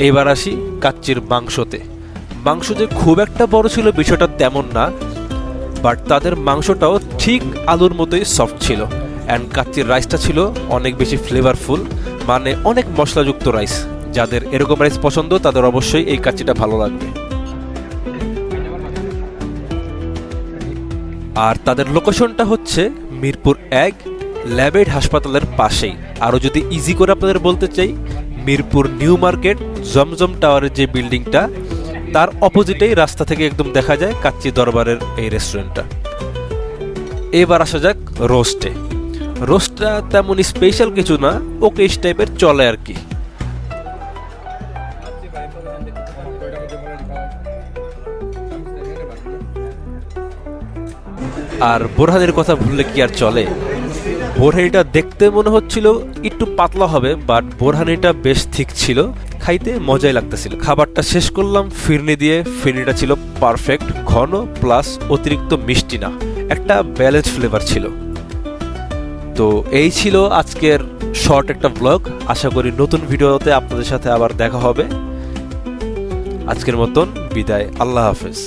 এইবার আসি কাচ্চির মাংসতে। মাংস যে খুব একটা বড় ছিল বিষয়টা তেমন না, বাট তাদের মাংসটাও ঠিক আলুর মতোই সফট ছিল। অ্যান্ড কাচ্চির রাইসটা ছিল অনেক বেশি ফ্লেভারফুল, মানে অনেক মশলাযুক্ত রাইস। যাদের এরকম রাইস পছন্দ তাদের অবশ্যই এই কাচ্চিটা ভালো লাগবে। আর তাদের লোকেশনটা হচ্ছে মিরপুর 1 ল্যাবেড হাসপাতালের পাশেই। আরও যদি ইজি করে আপনাদের বলতে চাই, মিরপুর নিউ মার্কেট জমজম টাওয়ারের যে বিল্ডিংটা তার অপোজিটেই রাস্তা থেকে একদম দেখা যায় কাচ্চি দরবারের এই রেস্টুরেন্টটা। এবার আসা যাক রোস্টে। রোস্টটা তেমন স্পেশাল কিছু না, ওকেশ টাইপের চলে আর কি। আর বোরহানির কথা ভুললে কি আর চলে। বোরহানিটা দেখতে মনে হচ্ছিল একটু পাতলা হবে, বাট বোরহানিটা বেশ ঠিক ছিল, খাইতে মজাই লাগতেছিল। খাবারটা শেষ করলাম ফিরনি দিয়ে। ফিরনিটা ছিল পারফেক্ট, ঘন প্লাস অতিরিক্ত মিষ্টি না, একটা ব্যালেন্স ফ্লেভার ছিল। তো এই ছিল আজকের শর্ট একটা ব্লগ। আশা করি নতুন ভিডিওতে আপনাদের সাথে আবার দেখা হবে। আজকের মতন বিদায়, আল্লাহ হাফেজ।